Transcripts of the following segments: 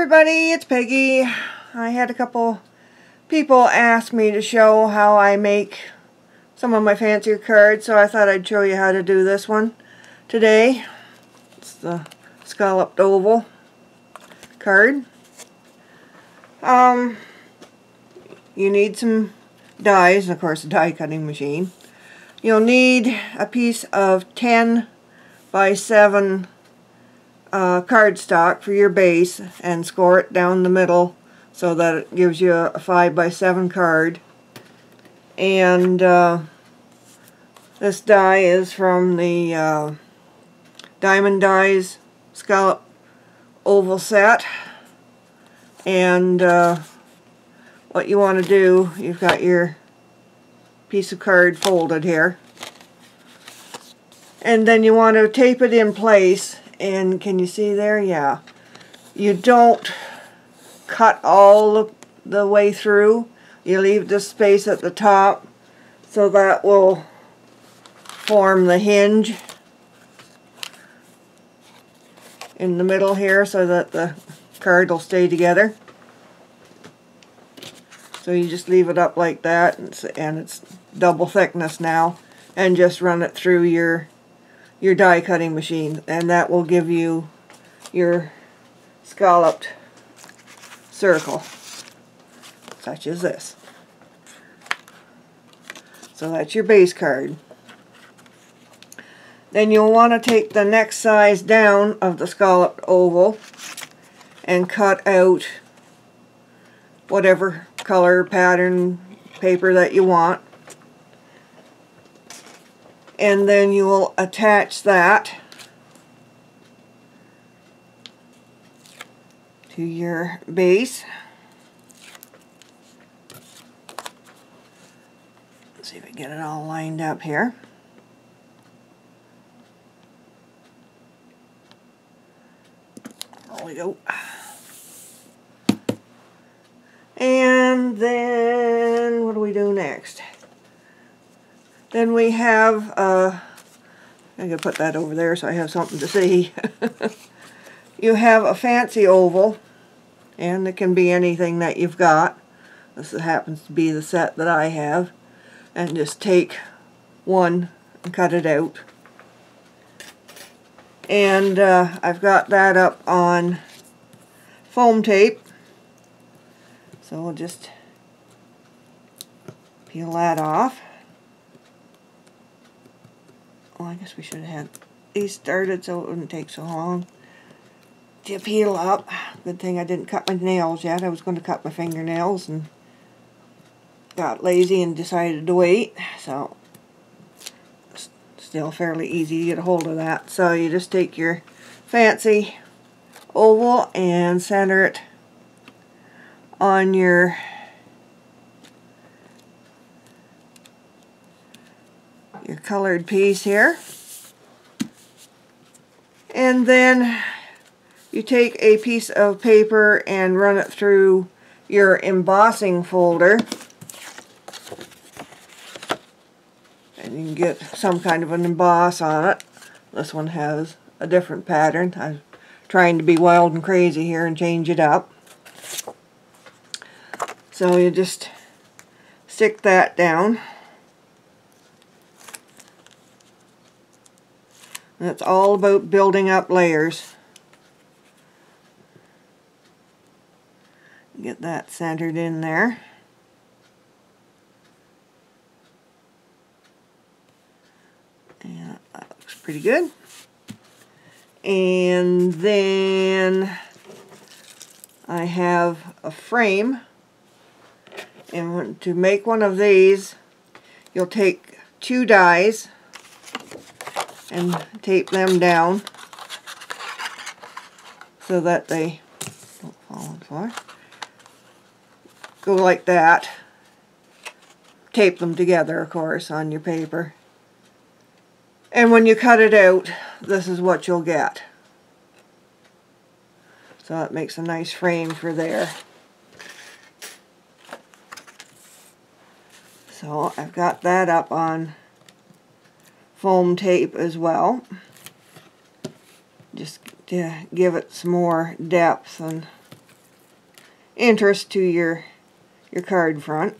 everybody, it's Peggy. I had a couple people ask me to show how I make some of my fancier cards, so I thought I'd show you how to do this one today. It's the scalloped oval card. You need some dies, and of course a die cutting machine. You'll need a piece of 10 by 7 cardstock for your base, and score it down the middle so that it gives you a 5 by 7 card. And this die is from the Diamond Dies Scallop Oval set. And what you want to do, you've got your piece of card folded here, and then you want to tape it in place. And can you see there? Yeah. You don't cut all the way through. You leave the space at the top, so that will form the hinge in the middle here, so that the card will stay together. So you just leave it up like that, and it's double thickness now, and just run it through your die cutting machine, and that will give you your scalloped circle, such as this. So that's your base card. Then you'll want to take the next size down of the scalloped oval and cut out whatever color, pattern, paper that you want. And then you will attach that to your base. Let's see if we get it all lined up here. There we go. And then what do we do next? Then we have, I'm going to put that over there so I have something to see. You have a fancy oval, and it can be anything that you've got. This happens to be the set that I have. And just take one and cut it out. And I've got that up on foam tape. So we'll just peel that off. Well, I guess we should have had these started so it wouldn't take so long to peel up. Good thing I didn't cut my nails yet. I was going to cut my fingernails and got lazy and decided to wait. So it's still fairly easy to get a hold of that. So you just take your fancy oval and center it on your colored piece here, and then you take a piece of paper and run it through your embossing folder, and you can get some kind of an emboss on it. This one has a different pattern. I'm trying to be wild and crazy here and change it up. So you just stick that down. And it's all about building up layers. Get that centered in there. Yeah, that looks pretty good. And then I have a frame. And to make one of these, you'll take 2 dies and tape them down so that they don't fall on the floor. Go like that. Tape them together, of course, on your paper. And when you cut it out, this is what you'll get. So it makes a nice frame for there. So I've got that up on foam tape as well. Just to give it some more depth and interest to your card front.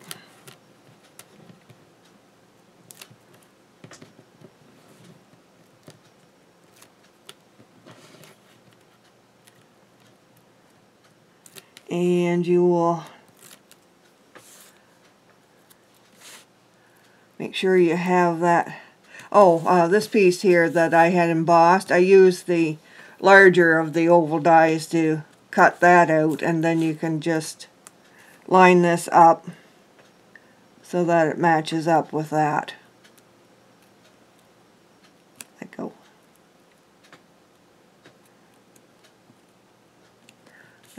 And you will make sure you have that. Oh, this piece here that I had embossed, I used the larger of the oval dies to cut that out, and then you can just line this up so that it matches up with that. Let go.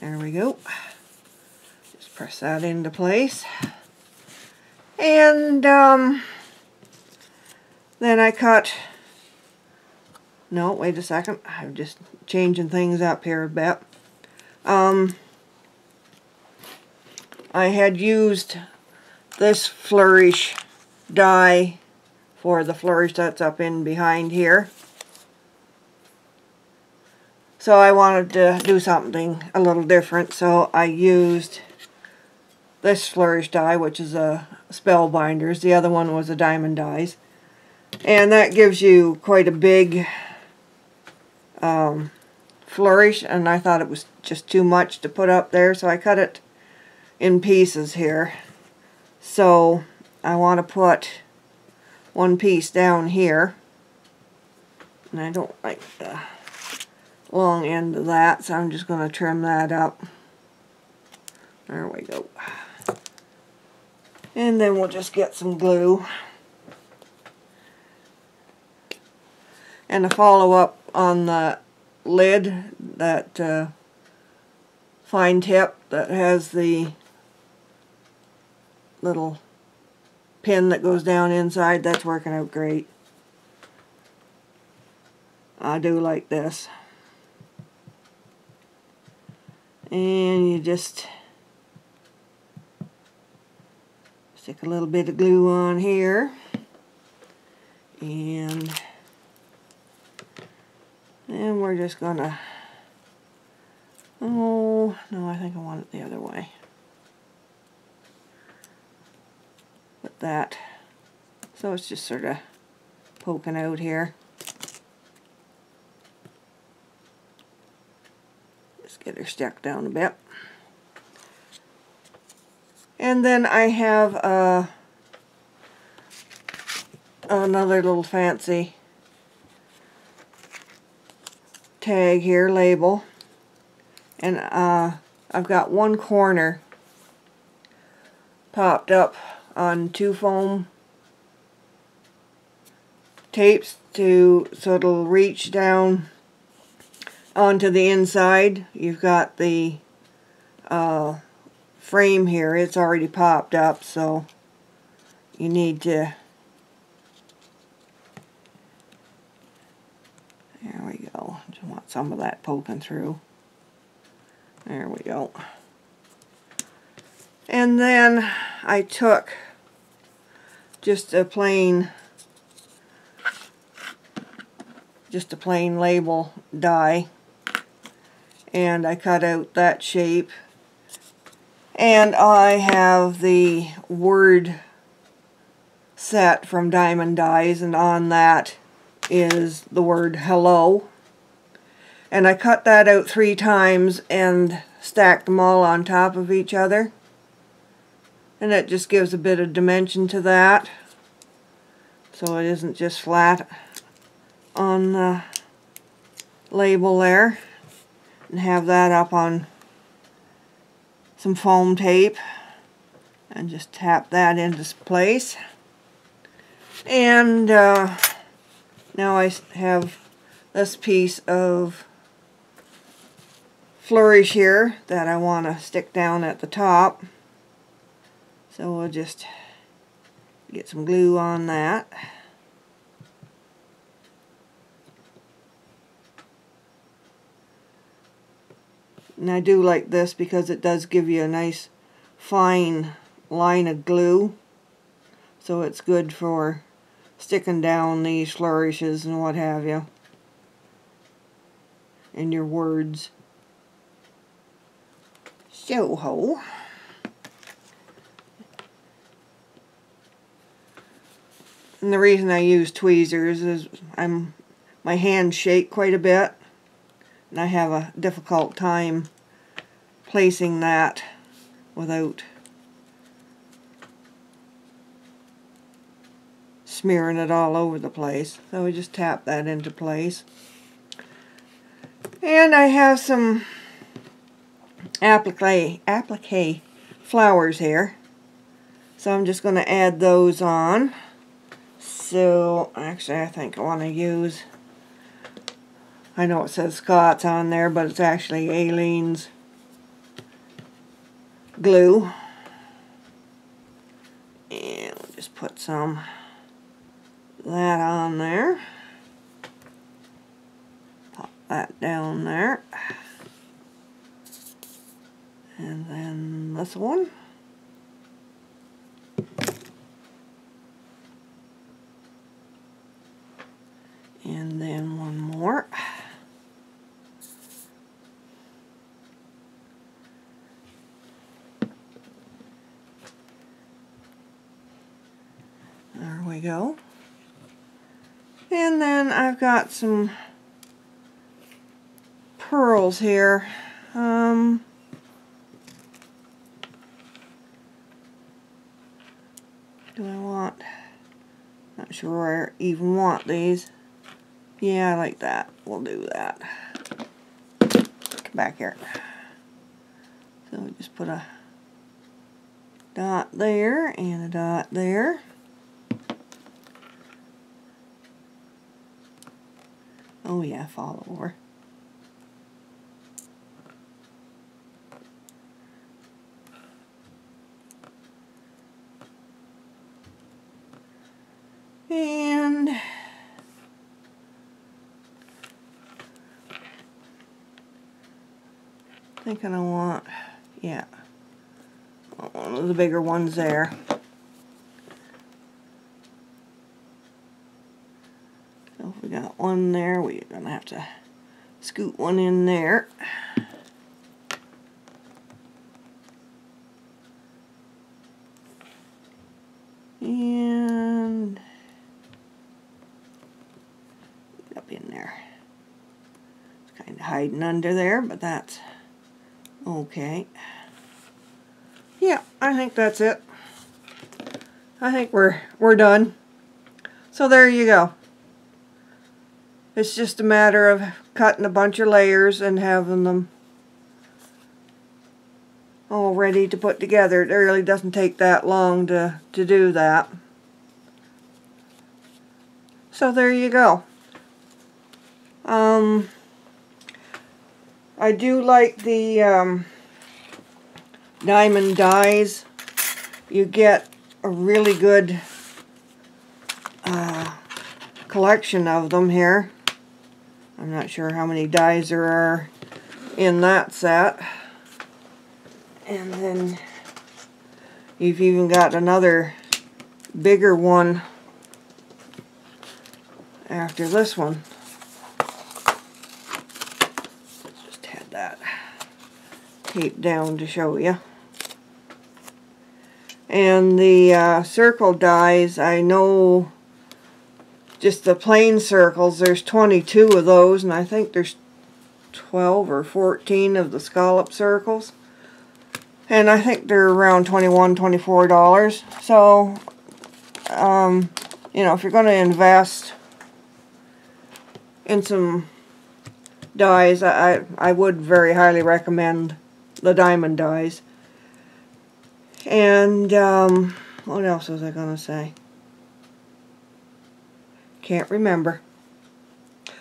There we go. Just press that into place. And then I cut, no, wait a second, I'm just changing things up here a bit. I had used this flourish die for the flourish that's up in behind here. So I wanted to do something a little different, so I used this flourish die, which is a Spellbinders. The other one was a Diamond Dies. And that gives you quite a big flourish, and I thought it was just too much to put up there, so I cut it in pieces here. So I want to put one piece down here, and I don't like the long end of that, so I'm just going to trim that up. There we go. And then we'll just get some glue. And to follow up on the lid, that fine tip that has the little pin that goes down inside, that's working out great. I do like this. And you just stick a little bit of glue on here, and we're just gonna, oh no, I think I want it the other way. Put that, so it's just sort of poking out here. Just get her stuck down a bit. And then I have another little fancy tag here, label, and I've got one corner popped up on 2 foam tapes so it'll reach down onto the inside. You've got the frame here, it's already popped up, so you need to, there we go, just want some of that poking through. There we go. And then I took just a plain label die, and I cut out that shape. And I have the word set from Diamond Dies, and on that is the word hello. And I cut that out 3 times and stacked them all on top of each other. And it just gives a bit of dimension to that, so it isn't just flat on the label there. And have that up on some foam tape and just tap that into place. And now I have this piece of flourish here that I want to stick down at the top, so we'll just get some glue on that. And I do like this because it does give you a nice fine line of glue, so it's good for sticking down these flourishes and what have you in your words. So, and the reason I use tweezers is my hands shake quite a bit, and I have a difficult time placing that without smearing it all over the place. So we just tap that into place. And I have some applique flowers here. So I'm just going to add those on. So actually I think I want to use, I know it says Scott's on there, but it's actually Aleene's glue. And we'll just put some of that on there. Pop that down there. And then this one. And then one more. There we go. And then I've got some pearls here. Do I want, not sure where I even want these. Yeah, I like that. We'll do that. Come back here. So we just put a dot there and a dot there. Oh yeah, fall over. And thinking I want, yeah, one of the bigger ones there. So if we got one there, we're going to have to scoot one in there. And up in there. It's kind of hiding under there, but that's okay. Yeah, I think that's it. I think we're done. So there you go. It's just a matter of cutting a bunch of layers and having them all ready to put together. It really doesn't take that long to do that. So there you go. I do like the diamond dies. You get a really good collection of them here. I'm not sure how many dies there are in that set. And then you've even got another bigger one after this one. Just had that taped down to show you. And the circle dies, I know just the plain circles, there's 22 of those, and I think there's 12 or 14 of the scallop circles. And I think they're around $21, $24. So, you know, if you're going to invest in some dies, I would very highly recommend the diamond dies. And, what else was I going to say? Can't remember.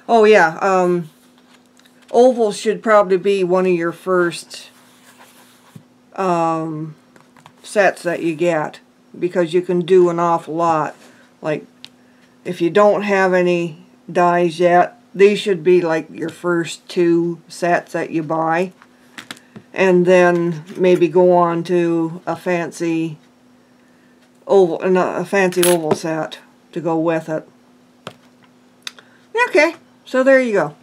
Oh yeah, ovals should probably be one of your first sets that you get, because you can do an awful lot. Like, if you don't have any dies yet, these should be like your first 2 sets that you buy, and then maybe go on to a fancy oval set to go with it. Okay, so there you go.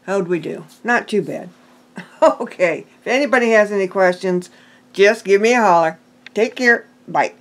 How'd we do? Not too bad. Okay, if anybody has any questions, just give me a holler. Take care. Bye.